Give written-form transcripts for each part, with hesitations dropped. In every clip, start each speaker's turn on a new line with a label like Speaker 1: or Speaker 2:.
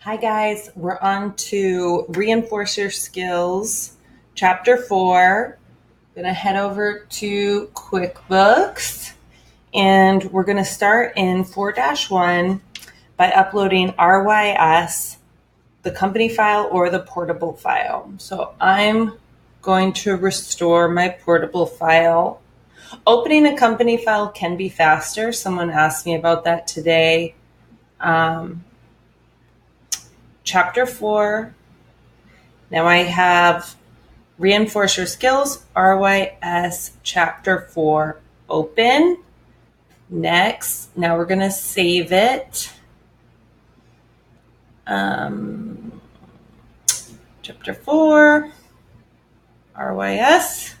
Speaker 1: Hi guys, we're on to Reinforce Your Skills, Chapter 4. Gonna head over to QuickBooks and we're gonna start in 4-1 by uploading RYS, the company file or the portable file. So I'm going to restore my portable file. Opening a company file can be faster. Someone asked me about that today. Chapter 4. Now I have Reinforce Your Skills, RYS Chapter 4 open. Next, now we're going to save it. Chapter 4, RYS.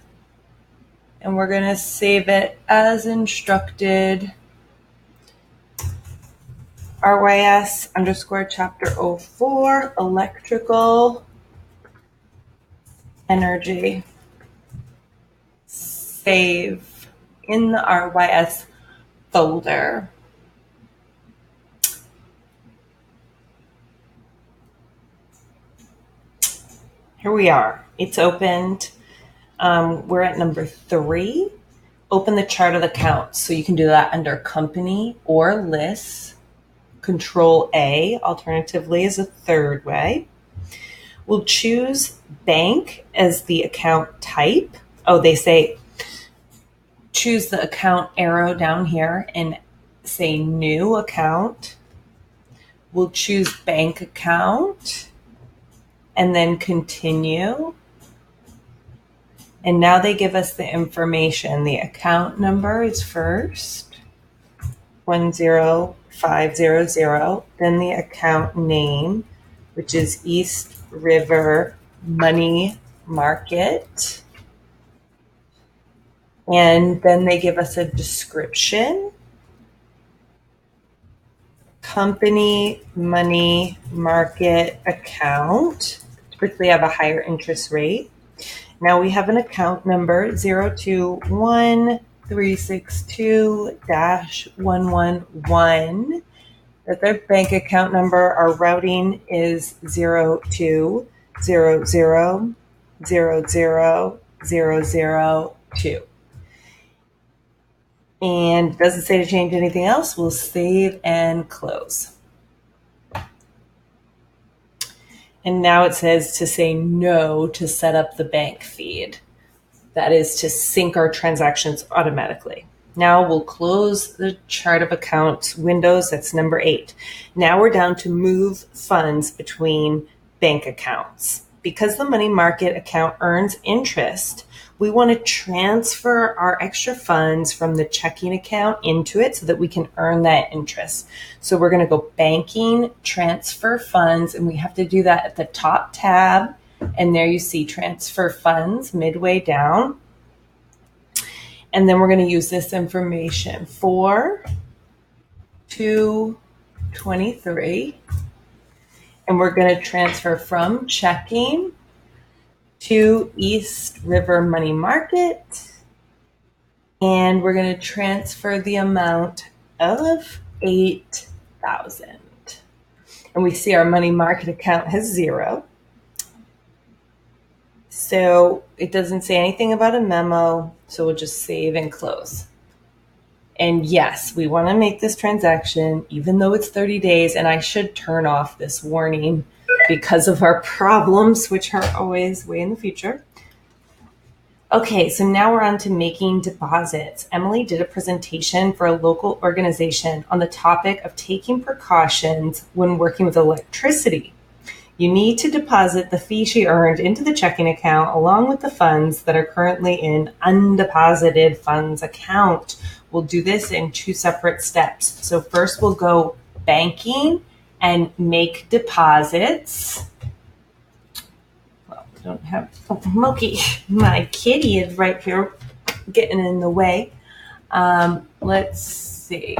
Speaker 1: And we're going to save it as instructed. RYS _ Chapter 04, Electrical Energy. Save in the RYS folder. Here we are. It's opened. We're at number 3. Open the chart of accounts. So you can do that under company or list. Control A, alternatively, is a third way. We'll choose bank as the account type. Oh, they say choose the account arrow down here and say new account. We'll choose bank account and then continue. And now they give us the information. The account number is first, 10500. Then the account name, which is East River Money Market. And then they give us a description. Company money market account. Typically have a higher interest rate. Now we have an account number 021362-111. That their bank account number, our routing is 02000002. And doesn't say to change anything else. We'll save and close. And now it says to say no to set up the bank feed. That is to sync our transactions automatically. Now we'll close the chart of accounts windows. That's number 8. Now we're down to move funds between bank accounts. Because the money market account earns interest, we want to transfer our extra funds from the checking account into it so that we can earn that interest. So we're going to go banking, transfer funds, and we have to do that at the top tab. And there you see transfer funds midway down. And then we're going to use this information 4/2/23. And we're going to transfer from checking to East River Money Market. And we're going to transfer the amount of $8,000. And we see our money market account has 0. So it doesn't say anything about a memo. So we'll just save and close. And yes, we want to make this transaction, even though it's 30 days. And I should turn off this warning because of our problems, which are always way in the future. Okay, so now we're on to making deposits. Emily did a presentation for a local organization on the topic of taking precautions when working with electricity. You need to deposit the fee she earned into the checking account along with the funds that are currently in undeposited funds account. We'll do this in 2 separate steps. So first we'll go banking and make deposits. Well, I don't have, Moki, my kitty is right here getting in the way. Let's see,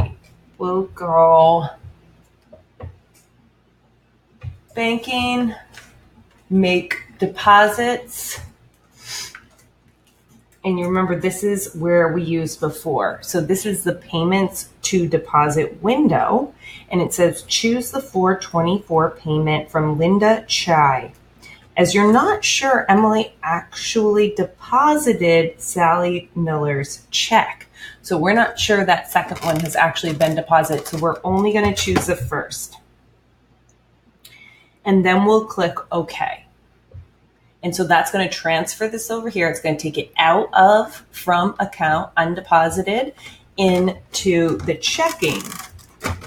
Speaker 1: we'll go banking, make deposits. And you remember this is where we used before. So this is the payments to deposit window. And it says choose the 424 payment from Linda Chai. As you're not sure Emily actually deposited Sally Miller's check. So we're not sure that second one has actually been deposited. So we're only going to choose the first. And then we'll click OK. And so that's going to transfer this over here. It's going to take it out of from account undeposited into the checking.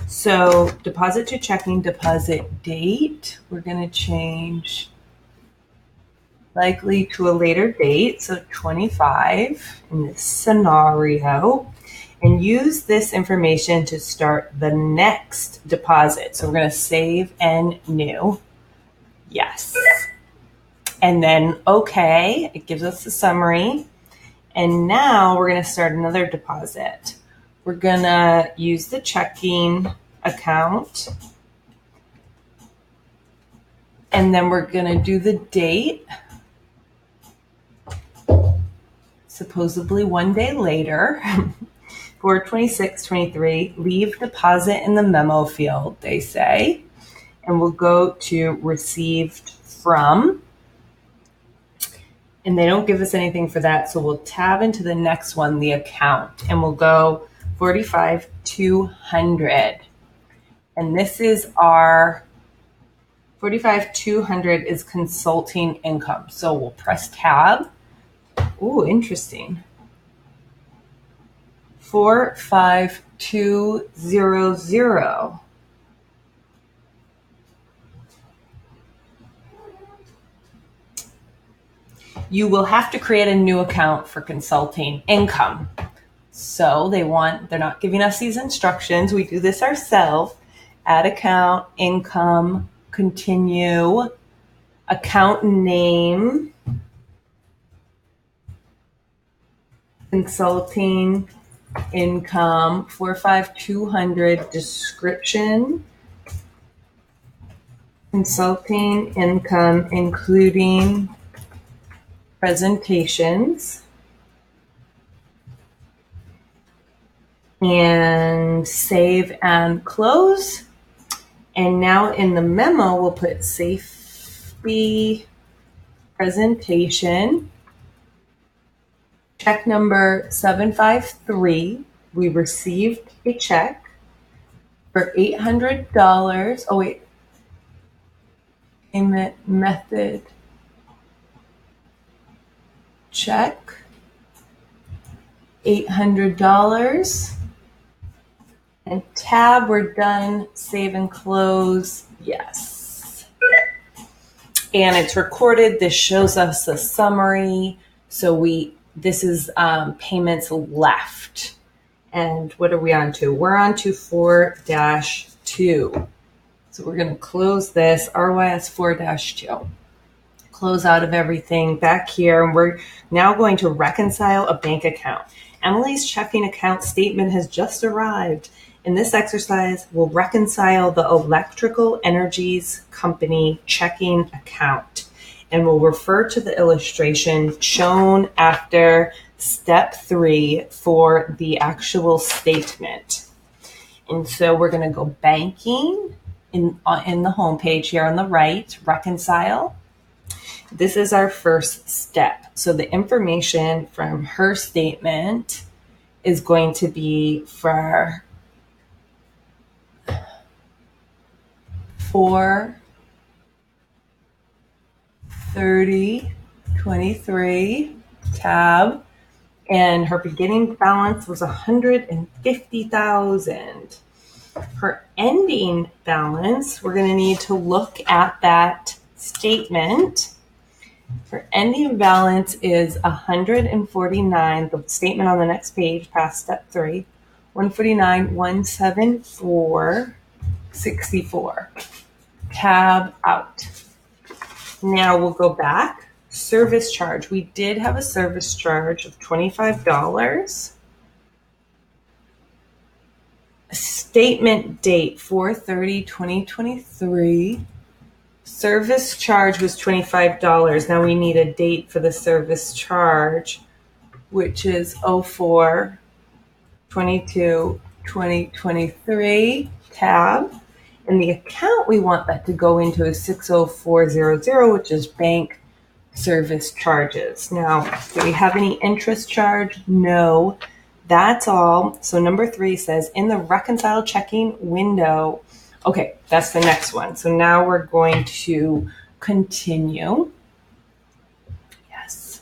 Speaker 1: So deposit to checking, deposit date. We're going to change likely to a later date. So 25 in this scenario. And use this information to start the next deposit. So we're going to save and new. Yes. And then, okay, it gives us the summary. And now we're going to start another deposit. We're going to use the checking account. And then we're going to do the date. Supposedly one day later. 4/26/23, leave deposit in the memo field, they say. And we'll go to received from. And they don't give us anything for that. So we'll tab into the next one, the account, and we'll go 45,200. And this is our 45,200 is consulting income. So we'll press tab. Ooh, interesting. 45200. You will have to create a new account for consulting income. So they're not giving us these instructions. We do this ourselves. Add account, income, continue, account name, consulting income, 45200, description, consulting income, including presentations, and save and close. And now in the memo, we'll put safety presentation, check number 753. We received a check for $800. Oh, wait. Payment method. Check. $800. And tab, we're done. Save and close. Yes. And it's recorded. This shows us a summary. So this is payments left. And what are we on to? We're on to 4-2. So we're going to close this, RYS 4-2. Close out of everything back here. And we're now going to reconcile a bank account. Emily's checking account statement has just arrived. In this exercise, we'll reconcile the Electrical Energies Company checking account. And we'll refer to the illustration shown after step 3 for the actual statement. And so we're going to go banking in the home page here on the right, reconcile. This is our first step. So the information from her statement is going to be for 4/30/23 tab, and her beginning balance was $150,000. Her ending balance, we're going to need to look at that statement. Her ending balance is 149. The statement on the next page, past step 3, 149,174.64. Tab out. Now we'll go back. Service charge. We did have a service charge of $25. Statement date 4/30/2023. Service charge was $25. Now we need a date for the service charge. which is 04/22/2023 tab. And the account we want that to go into is 60400, which is bank service charges. Now, do we have any interest charge? No, that's all. So number 3 says in the reconcile checking window. Okay, that's the next one. So now we're going to continue. Yes.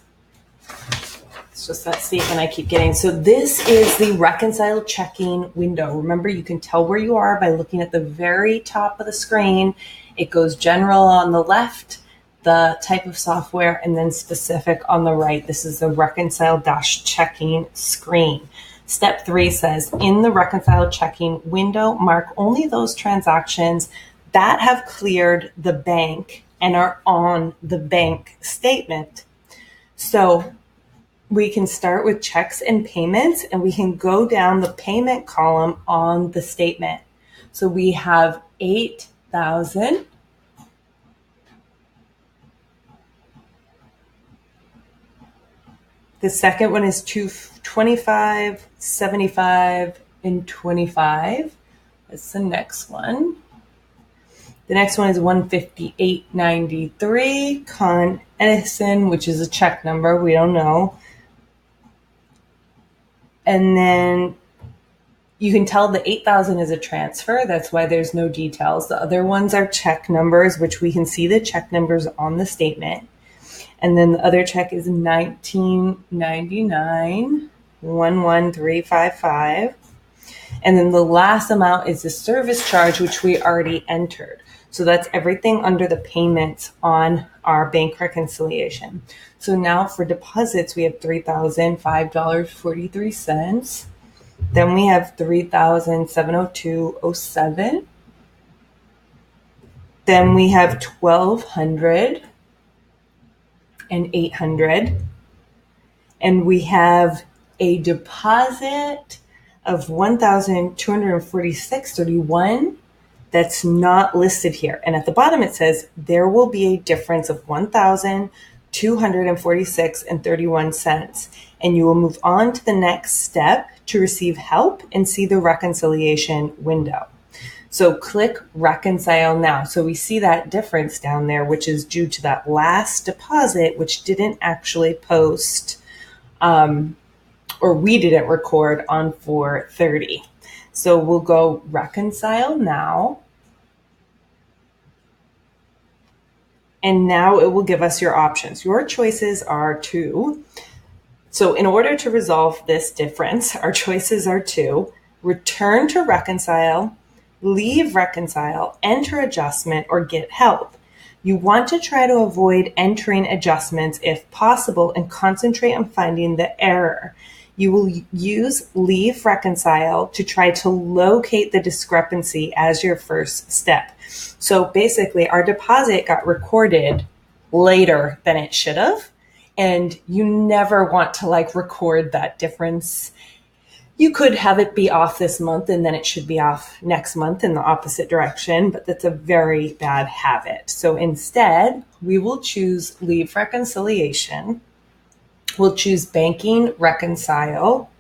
Speaker 1: It's just that statement I keep getting. So this is the reconcile checking window. Remember, you can tell where you are by looking at the very top of the screen. It goes general on the left, the type of software, and then specific on the right. This is the reconcile-checking screen. Step 3 says, in the reconcile checking window, mark only those transactions that have cleared the bank and are on the bank statement. So we can start with checks and payments, and we can go down the payment column on the statement. So we have 8,000. The second one is 225, 75, and 25. That's the next one. The next one is 158.93, Con Edison, which is a check number. We don't know. And then you can tell the 8,000 is a transfer. That's why there's no details. The other ones are check numbers, which we can see the check numbers on the statement. And then the other check is 1999, 11355. And then the last amount is the service charge, which we already entered. So that's everything under the payments on our bank reconciliation. So now for deposits, we have $3,005.43. Then we have $3,702.07. Then we have $1,200 and $800. And we have a deposit of $1,246.31 that's not listed here. And at the bottom it says there will be a difference of $1,246.31. And you will move on to the next step to receive help and see the reconciliation window. So click Reconcile now. So we see that difference down there, which is due to that last deposit, which didn't actually post, or we didn't record on 4/30. So we'll go Reconcile now. And now it will give us your options. Your choices are so in order to resolve this difference, our choices are return to reconcile, leave reconcile, enter adjustment, or get help. You want to try to avoid entering adjustments if possible and concentrate on finding the error. You will use leave reconcile to try to locate the discrepancy as your first step. So basically, our deposit got recorded later than it should have, and you never want to record that difference. You could have it be off this month and then it should be off next month in the opposite direction, but that's a very bad habit. So instead, we will choose leave reconciliation. We'll choose banking reconcile.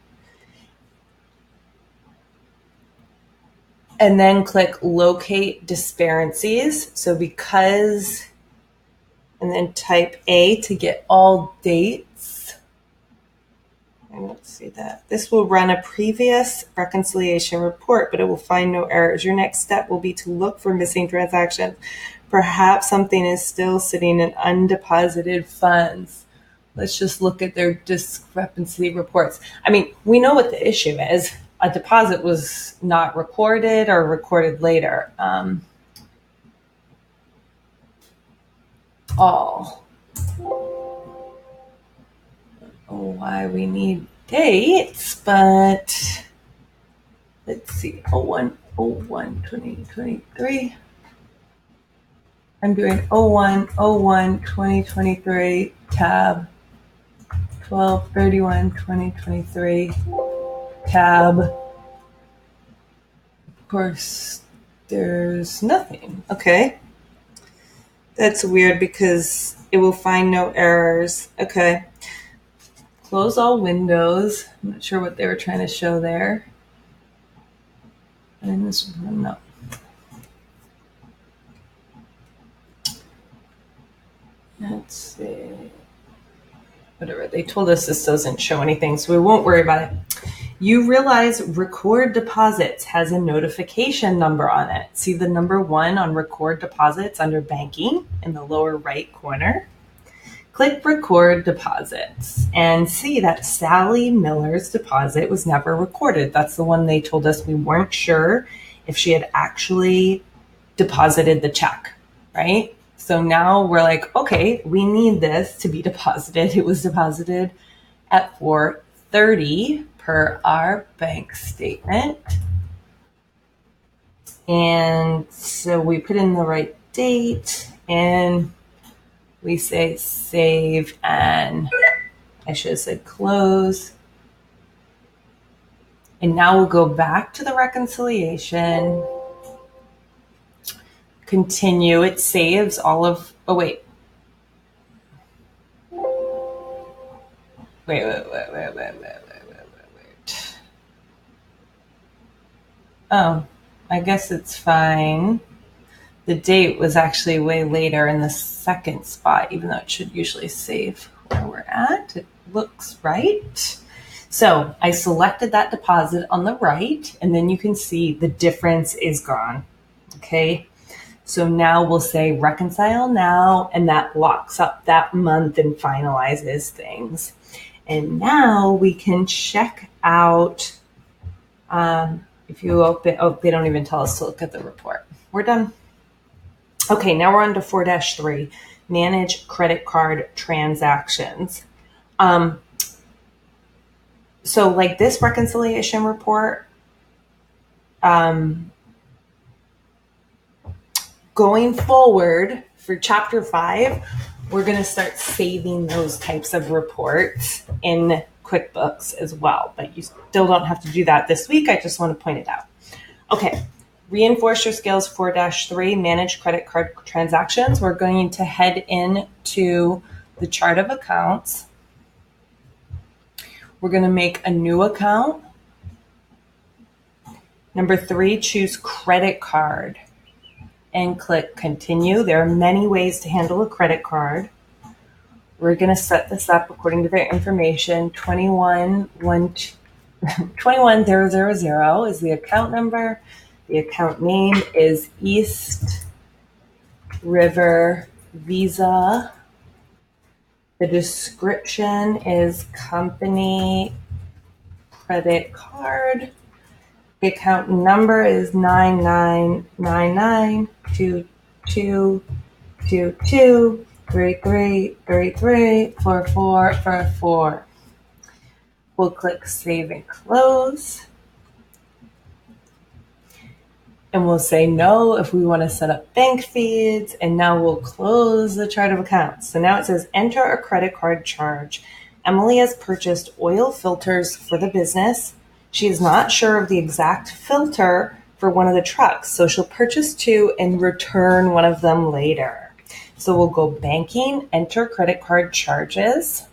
Speaker 1: And then click locate disparities. So because, and then type A to get all dates. And let's see that. This will run a previous reconciliation report, but it will find no errors. Your next step will be to look for missing transactions. Perhaps something is still sitting in undeposited funds. Let's just look at their discrepancy reports. I mean, we know what the issue is. A deposit was not recorded or recorded later. All. Why we need dates, but let's see. 01/01/2023. I'm doing 01/01/2023 tab. 12/31/2023 tab. Of course, there's nothing. Okay. That's weird because it will find no errors. Okay. close all windows. I'm not sure what they were trying to show there. And this one, no. Let's see. Whatever. They told us this doesn't show anything, so we won't worry about it. You realize record deposits has a notification number on it. See the number 1 on record deposits under banking in the lower right corner? Click record deposits and see that Sally Miller's deposit was never recorded. That's the one they told us we weren't sure if she had actually deposited the check, right? So now we're like, okay, we need this to be deposited. It was deposited at 4:30 per our bank statement. And so we put in the right date and we say save, and I should have said close. And now we'll go back to the reconciliation. Continue. It saves all of, oh wait. Wait. Oh, I guess it's fine. The date was actually way later in the second spot, even though it should usually save where we're at. It looks right. So I selected that deposit on the right, and then you can see the difference is gone. Okay. So now we'll say reconcile now, and that locks up that month and finalizes things. And now we can check out, if you open, oh, they don't even tell us to look at the report. We're done. Okay, now we're on to 4-3, manage credit card transactions. So like this reconciliation report, going forward for chapter 5, we're going to start saving those types of reports in QuickBooks as well. But you still don't have to do that this week. I just want to point it out. Okay, reinforce your skills 4-3, manage credit card transactions. We're going to head into the chart of accounts. We're going to make a new account. Number 3, choose credit card and click continue. There are many ways to handle a credit card. We're going to set this up according to their information. 21000 is the account number. The account name is East River Visa. The description is company credit card. The account number is 9999222233334444. We'll click save and close. And we'll say no if we want to set up bank feeds. And now we'll close the chart of accounts. So now it says enter a credit card charge. Emily has purchased oil filters for the business. She is not sure of the exact filter for one of the trucks. So she'll purchase 2 and return one of them later. So we'll go banking, enter credit card charges.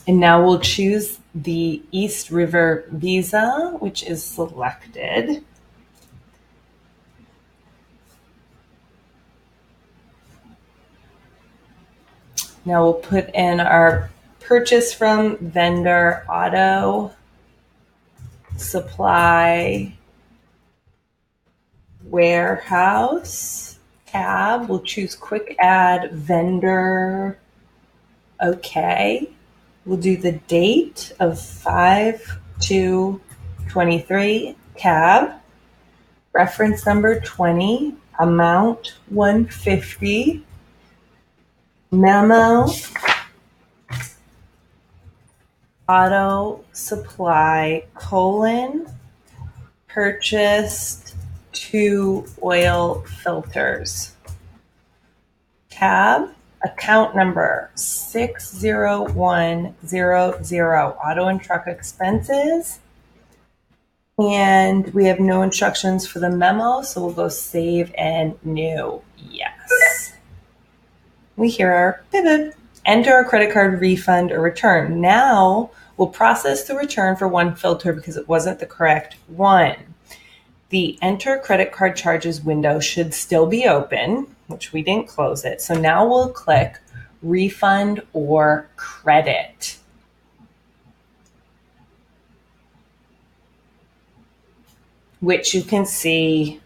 Speaker 1: And now we'll choose the East River Visa, which is selected. Now we'll put in our purchase from vendor, auto, supply, warehouse, tab. We'll choose quick add, vendor, okay. We'll do the date of 5/2/23, cab, reference number 20, amount 150, memo, auto supply, purchased 2 oil filters, tab, account number 60100, auto and truck expenses. And we have no instructions for the memo, so we'll go save and new. Yes. We hear our beep beep. enter a credit card refund or return. Now we'll process the return for one filter because it wasn't the correct one. The enter credit card charges window should still be open, which we didn't close it. So now we'll click refund or credit. Which you can see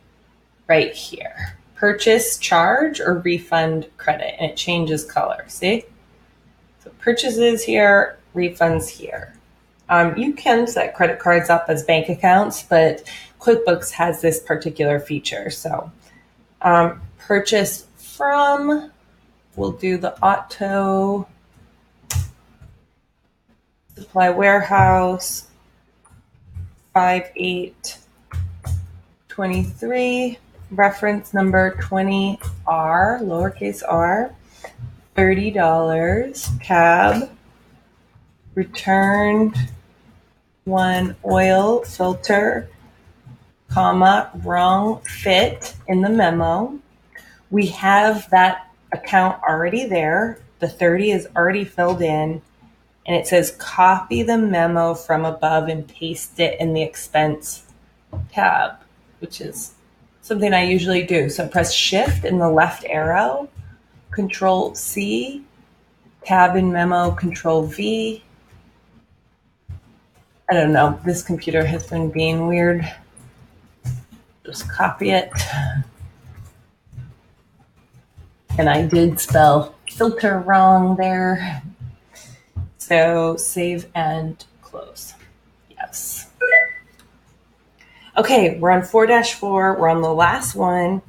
Speaker 1: right here. Purchase, charge, or refund credit. And it changes color, see? So purchases here, refunds here. You can set credit cards up as bank accounts, but QuickBooks has this particular feature. So purchase from, we'll do the auto supply warehouse 5823, reference number 20R, lowercase r, $30, tab, returned one oil filter, comma, wrong fit in the memo. We have that account already there. The 30 is already filled in, and it says copy the memo from above and paste it in the expense tab, which is something I usually do. So press shift in the left arrow, control C, tab in memo, control V. I don't know, this computer has been being weird. Just copy it. And I did spell filter wrong there. So save and close. Yes. Okay, we're on 4-4. We're on the last one.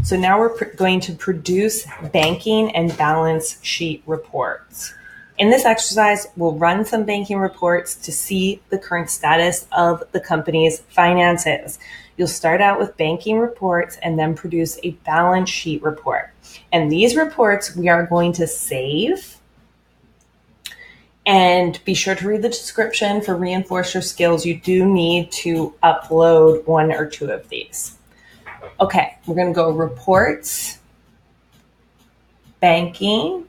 Speaker 1: So now we're going to produce banking and balance sheet reports. In this exercise, we'll run some banking reports to see the current status of the company's finances. You'll start out with banking reports and then produce a balance sheet report. And these reports we are going to save. And be sure to read the description for reinforce your skills. You do need to upload one or two of these. Okay, we're going to go reports, banking,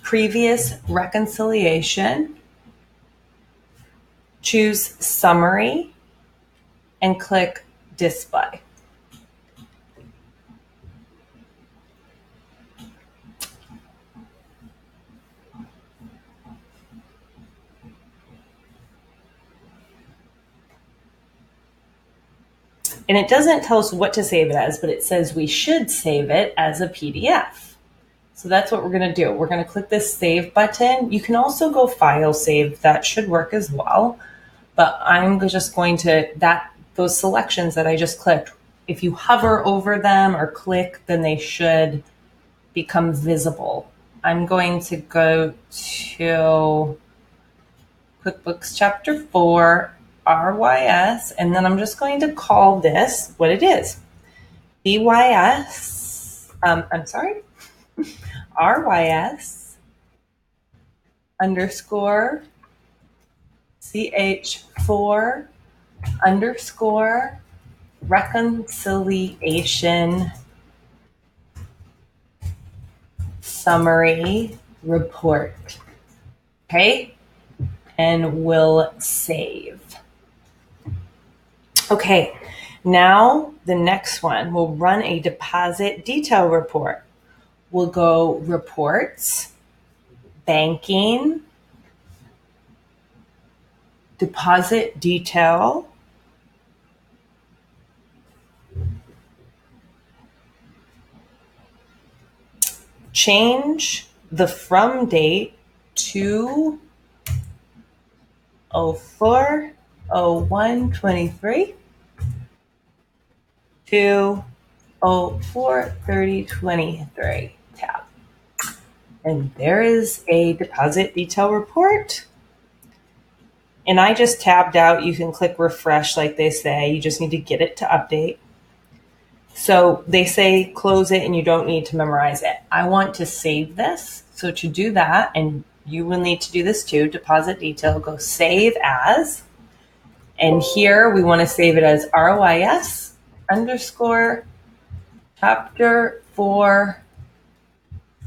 Speaker 1: previous reconciliation, choose summary, and click display. And it doesn't tell us what to save it as, but it says we should save it as a PDF. So that's what we're going to do. We're going to click this save button. You can also go file save. That should work as well. But I'm just going to, those selections that I just clicked, if you hover over them or click, then they should become visible. I'm going to go to QuickBooks Chapter 4, RYS, and then I'm just going to call this what it is. RYS underscore CH4 underscore reconciliation summary report. Okay? And we'll save. Okay, now the next one, we'll run a deposit detail report. We'll go reports, banking, deposit detail, change the from date to 04/01/23 to 04/30/23 tab. And there is a deposit detail report. And I just tabbed out. You can click refresh like they say. You just need to get it to update. So they say close it and you don't need to memorize it. I want to save this. So to do that, and you will need to do this too, deposit detail, go save as. And here we want to save it as RYS underscore chapter 4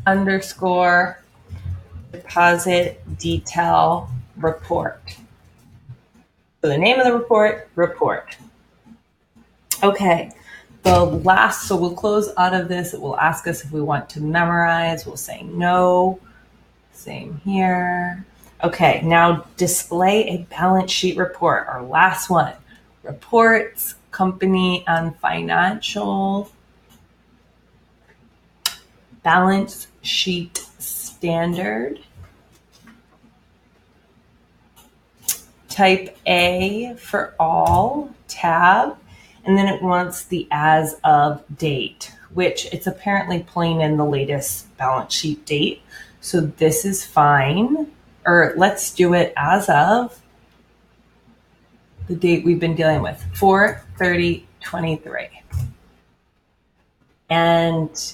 Speaker 1: underscore deposit detail report. So the name of the report, report. Okay. So we'll close out of this. It will ask us if we want to memorize. We'll say no. Same here. Okay, now display a balance sheet report. Our last one. Reports, company and financial. Balance sheet standard. Type A for all, tab, and then it wants the as of date, which it's apparently pulling in the latest balance sheet date. So this is fine. Or let's do it as of the date we've been dealing with, 4/30/23. And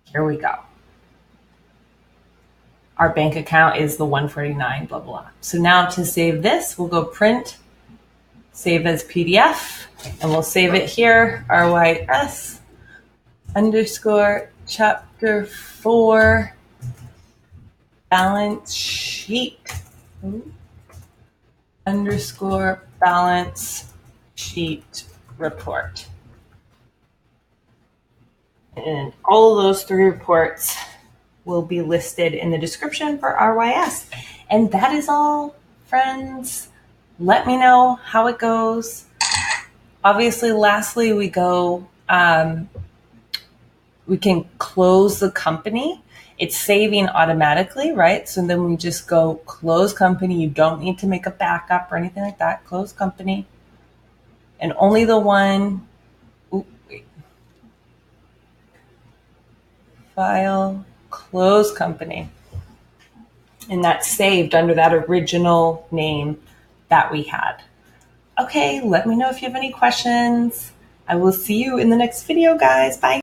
Speaker 1: here we go. Our bank account is the 149, blah, blah. So now to save this, we'll go print, save as PDF, and we'll save it here, RYS underscore chapter 4, balance sheet, underscore balance sheet report. And all of those 3 reports will be listed in the description for RYS. And that is all, friends. Let me know how it goes. Obviously, lastly, we can close the company. It's saving automatically, right? So then we just go close company. You don't need to make a backup or anything like that. Close company. And only the one, file, close company. And that's saved under that original name that we had. Okay, let me know if you have any questions. I will see you in the next video, guys. Bye.